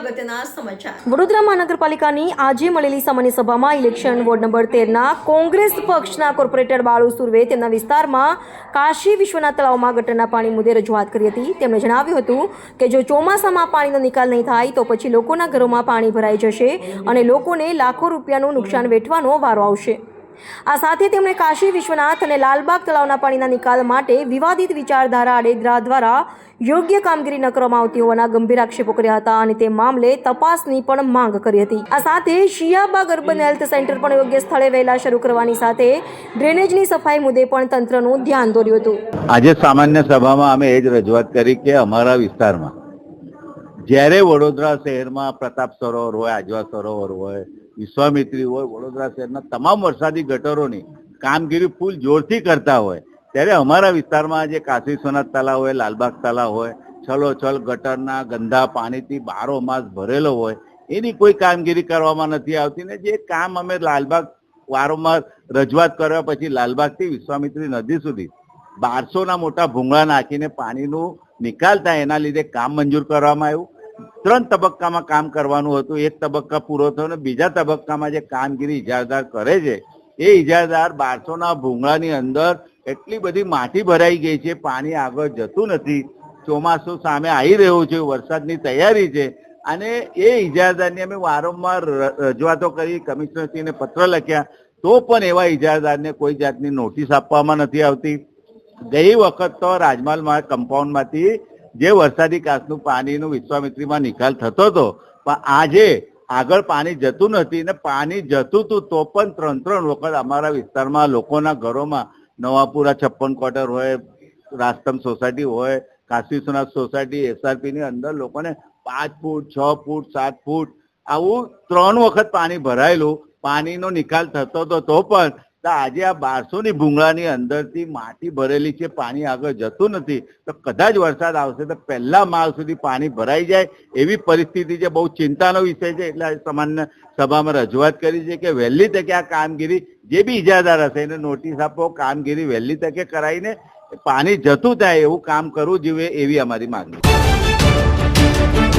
અગત્યના સમાચાર વડોદરા મહાનગરપાલિકાની આજે મળેલી સામાન્ય સભામાં ઇલેક્શન વોર્ડ નંબર 13ના કોંગ્રેસ પક્ષના કોર્પોરેટર બાળુ સુર્વે તેમના વિસ્તારમાં કાશી વિશ્વનાથ તળાવમાં ગટરના પાણી મુદ્દે રજૂઆત કરી હતી। તેમણે જણાવ્યું હતું કે જો ચોમાસામાં પાણીનો નિકાલ નહીં થાય તો પછી લોકોના ઘરોમાં પાણી ભરાઈ જશે અને લોકોને લાખો રૂપિયાનું નુકસાન વેઠવાનો વારો આવશે। આ સાથે તેમણે કાશી વિશ્વનાથ અને લાલબાગ તળાવના પાણીના નિકાલ માટે વિવાદિત વિચારધારા આડેદરા દ્વારા યોગ્ય કામગીરી ન કરવામાં આવતી હોવાના ગંભીર આક્ષેપો કર્યા હતા અને તે મામલે તપાસની પણ માંગ કરી હતી। આ સાથે શિયાબાગ અર્બન હેલ્થ સેન્ટર પણ યોગ્ય સ્થળે વહેલા શરૂ કરવાની સાથે ડ્રેનેજની સફાઈ મુદ્દે પણ તંત્રનું ધ્યાન દોર્યું હતું। આજે સામાન્ય સભામાં અમે એ જ રજૂઆત કરી કે અમારા વિસ્તારમાં જ્યારે વડોદરા શહેરમાં પ્રતાપ સરોવર હોય, આજવા સરોવર હોય, વિશ્વામિત્રી હોય, વડોદરા શહેરના તમામ વરસાદી ગટરોની કામગીરી ફૂલ જોરથી કરતા હોય ત્યારે અમારા વિસ્તારમાં જે કાશી વિશ્વનાથ તળાવ હોય, લાલબાગ તળાવ હોય, છલોછલ ગટરના ગંદા પાણીથી બારોમાસ ભરેલો હોય એની કોઈ કામગીરી કરવામાં નથી આવતી ને જે કામ અમે લાલબાગ વારંવાર રજૂઆત કરવા પછી લાલબાગથી વિશ્વામિત્રી નદી સુધી 1200ના મોટા ભૂંગળા નાખીને પાણીનું નિકાલ થાય એના લીધે કામ મંજૂર કરવામાં આવ્યું। 3 તબક્કામાં કામ કરવાનું હતું, 1 તબક્કા પૂરો થયો અને બીજા તબક્કામાં જે કામગીરી ઇજારદાર કરે છે એ ઇજારદાર 1200ના ભૂંગળાની અંદર એટલી બધી માટી ભરાઈ ગઈ છે, પાણી આગળ જતું નથી, ચોમાસું સામે આવી રહ્યું છે, વરસાદની તૈયારી છે અને એ ઇજારદારની અમે વારંવાર રજૂઆતો કરી, કમિશનરશ્રીને પત્ર લખ્યા તો પણ એવા ઇજારદારને કોઈ જાતની નોટિસ આપવામાં નથી આવતી। ગઈ વખત તો રાજમહલ કમ્પાઉન્ડમાંથી જે વરસાદી કાચનું પાણીનું વિશ્વામિત્રીમાં નિકાલ થતો હતો પણ આજે આગળ પાણી જતું નથી ને પાણી જતું હતું તો પણ 3 વખત અમારા વિસ્તારમાં લોકોના ઘરોમાં નવાપુરા 56 ક્વાર્ટર હોય, રાસ્તમ સોસાયટી હોય, કાશી વિશ્વનાથ સોસાયટી, એસઆરપીની અંદર લોકોને 5 ફૂટ, 6 ફૂટ, 7 ફૂટ આવું 3 વખત પાણી ભરાયેલું, પાણીનો નિકાલ થતો હતો તો પણ આજે આ 1200ની ભૂંગળાની અંદરથી માટી ભરેલી છે, પાણી આગળ જતું નથી તો કદાચ વરસાદ આવશે તો પહેલા માળ સુધી પાણી ભરાઈ જાય એવી પરિસ્થિતિ છે। બહુ ચિંતાનો વિષય છે એટલે સામાન્ય સભામાં રજૂઆત કરી છે કે વહેલી તકે આ કામગીરી જે બી ઇજારદાર હશે એને નોટિસ આપો, કામગીરી વહેલી તકે કરાવીને પાણી જતું થાય એવું કામ કરવું જોઈએ એવી અમારી માંગણી છે।